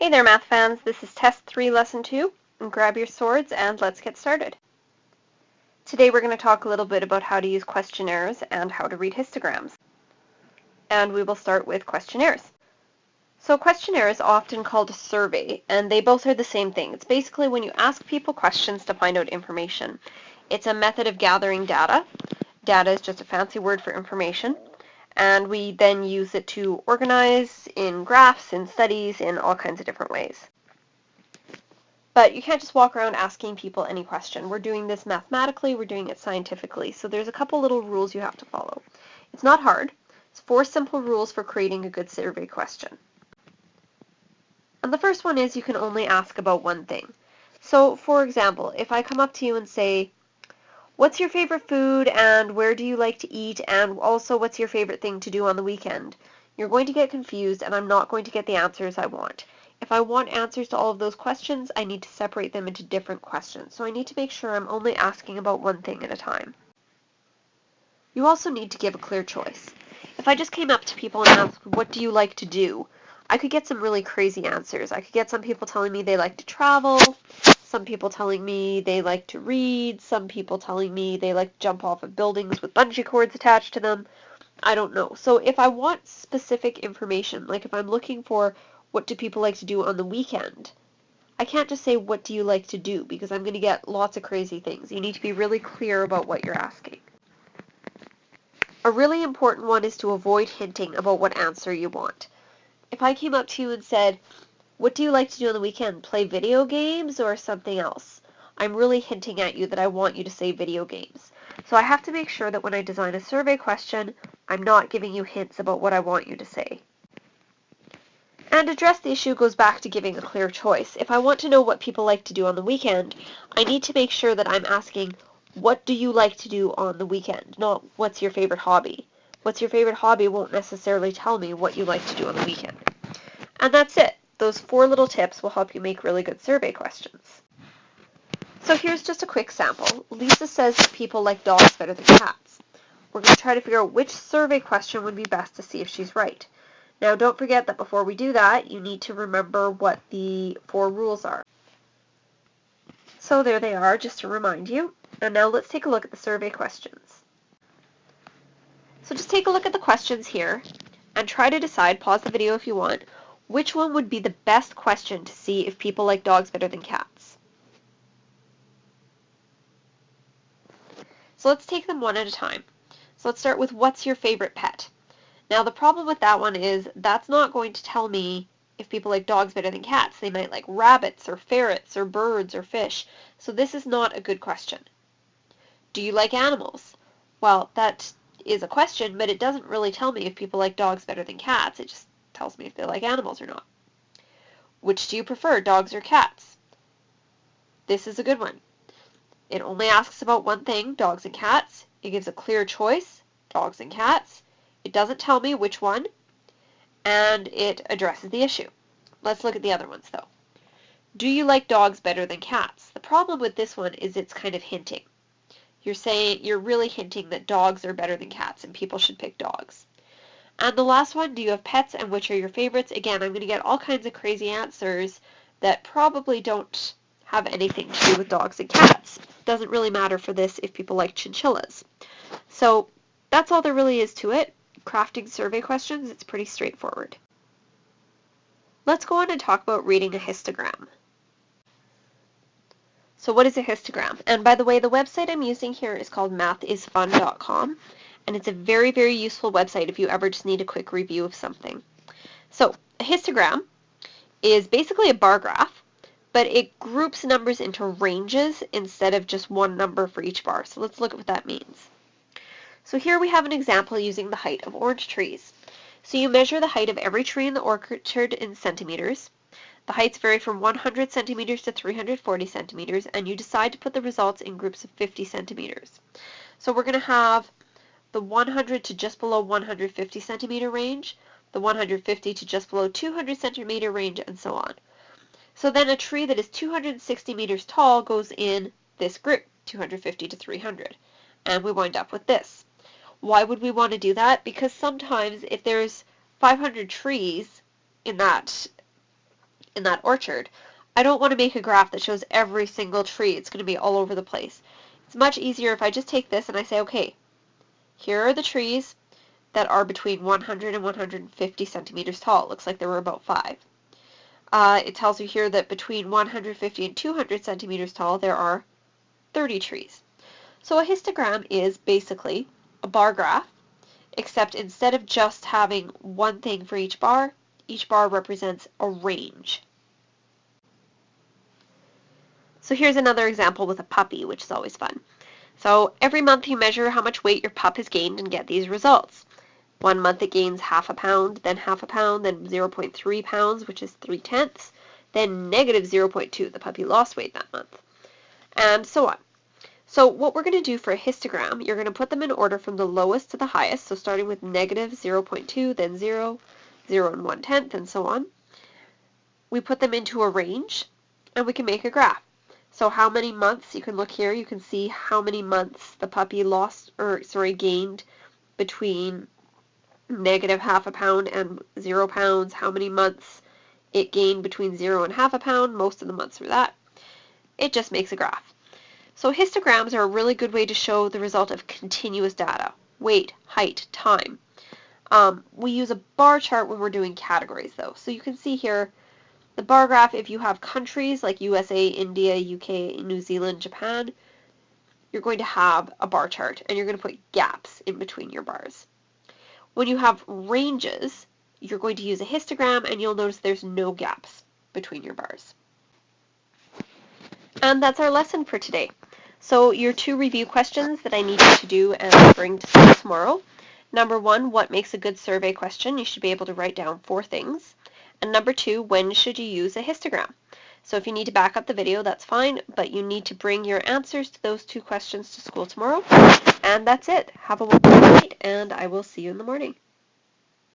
Hey there, math fans. This is Test 3, Lesson 2. Grab your swords and let's get started. Today we're going to talk a little bit about how to use questionnaires and how to read histograms. And we will start with questionnaires. So a questionnaire is often called a survey, and they both are the same thing. It's basically when you ask people questions to find out information. It's a method of gathering data. Data is just a fancy word for information. And we then use it to organize in graphs, in studies, in all kinds of different ways. But you can't just walk around asking people any question. We're doing this mathematically, we're doing it scientifically, so there's a couple little rules you have to follow. It's not hard. It's 4 simple rules for creating a good survey question. And the first one is you can only ask about one thing. So, for example, if I come up to you and say, what's your favorite food and where do you like to eat and also what's your favorite thing to do on the weekend? You're going to get confused and I'm not going to get the answers I want. If I want answers to all of those questions, I need to separate them into different questions. So I need to make sure I'm only asking about one thing at a time. You also need to give a clear choice. If I just came up to people and asked, what do you like to do? I could get some really crazy answers. I could get some people telling me they like to travel, some people telling me they like to read, some people telling me they like to jump off of buildings with bungee cords attached to them. I don't know. So if I want specific information, like if I'm looking for what do people like to do on the weekend, I can't just say what do you like to do because I'm going to get lots of crazy things. You need to be really clear about what you're asking. A really important one is to avoid hinting about what answer you want. If I came up to you and said, what do you like to do on the weekend? Play video games or something else? I'm really hinting at you that I want you to say video games. So I have to make sure that when I design a survey question, I'm not giving you hints about what I want you to say. And address the issue goes back to giving a clear choice. If I want to know what people like to do on the weekend, I need to make sure that I'm asking, what do you like to do on the weekend? Not, what's your favorite hobby? What's your favorite hobby won't necessarily tell me what you like to do on the weekend. And that's it. Those 4 little tips will help you make really good survey questions. So here's just a quick sample. Lisa says that people like dogs better than cats. We're going to try to figure out which survey question would be best to see if she's right. Now don't forget that before we do that, you need to remember what the 4 rules are. So there they are, just to remind you. And now let's take a look at the survey questions. So just take a look at the questions here and try to decide, pause the video if you want, which one would be the best question to see if people like dogs better than cats. So let's take them one at a time. So let's start with what's your favorite pet? Now the problem with that one is that's not going to tell me if people like dogs better than cats. They might like rabbits or ferrets or birds or fish. So this is not a good question. Do you like animals? Well, that is a question, but it doesn't really tell me if people like dogs better than cats. It just tells me if they like animals or not. Which do you prefer, dogs or cats? This is a good one. It only asks about one thing, dogs and cats. It gives a clear choice, dogs and cats. It doesn't tell me which one, and it addresses the issue. Let's look at the other ones, though. Do you like dogs better than cats? The problem with this one is it's kind of hinting. You're really hinting that dogs are better than cats, and people should pick dogs. And the last one, do you have pets, and which are your favorites? Again, I'm going to get all kinds of crazy answers that probably don't have anything to do with dogs and cats. Doesn't really matter for this if people like chinchillas. So that's all there really is to it. Crafting survey questions, it's pretty straightforward. Let's go on and talk about reading a histogram. So what is a histogram? And by the way, the website I'm using here is called mathisfun.com, and it's a very, very useful website if you ever just need a quick review of something. So a histogram is basically a bar graph, but it groups numbers into ranges instead of just one number for each bar. So let's look at what that means. So here we have an example using the height of orange trees. So you measure the height of every tree in the orchard in centimeters. The heights vary from 100 centimeters to 340 centimeters, and you decide to put the results in groups of 50 centimeters. So we're going to have the 100 to just below 150 centimeter range, the 150 to just below 200 centimeter range, and so on. So then a tree that is 260 meters tall goes in this group, 250 to 300, and we wind up with this. Why would we want to do that? Because sometimes if there's 500 trees in that in that orchard, I don't want to make a graph that shows every single tree. It's going to be all over the place. It's much easier if I just take this and I say, okay, here are the trees that are between 100 and 150 centimeters tall. It looks like there were about 5. It tells you here that between 150 and 200 centimeters tall, there are 30 trees. So a histogram is basically a bar graph, except instead of just having one thing for each bar represents a range. So here's another example with a puppy, which is always fun. So every month you measure how much weight your pup has gained and get these results. 1 month it gains half a pound, then half a pound, then 0.3 pounds, which is 3/10, then negative 0.2, the puppy lost weight that month, and so on. So what we're going to do for a histogram, you're going to put them in order from the lowest to the highest, so starting with negative 0.2, then 0, 0 and 1/10, and so on. We put them into a range, and we can make a graph. So how many months, you can look here, you can see how many months the puppy gained between negative half a pound and 0 pounds, how many months it gained between 0 and half a pound, most of the months were that. It just makes a graph. So histograms are a really good way to show the result of continuous data, weight, height, time. We use a bar chart when we're doing categories though. So you can see here the bar graph, if you have countries like USA, India, UK, New Zealand, Japan, you're going to have a bar chart and you're going to put gaps in between your bars. When you have ranges, you're going to use a histogram and you'll notice there's no gaps between your bars. And that's our lesson for today. So your 2 review questions that I need you to do and bring to school tomorrow. Number 1, what makes a good survey question? You should be able to write down 4 things. And number 2, when should you use a histogram? So if you need to back up the video, that's fine, but you need to bring your answers to those 2 questions to school tomorrow. And that's it. Have a wonderful night, and I will see you in the morning.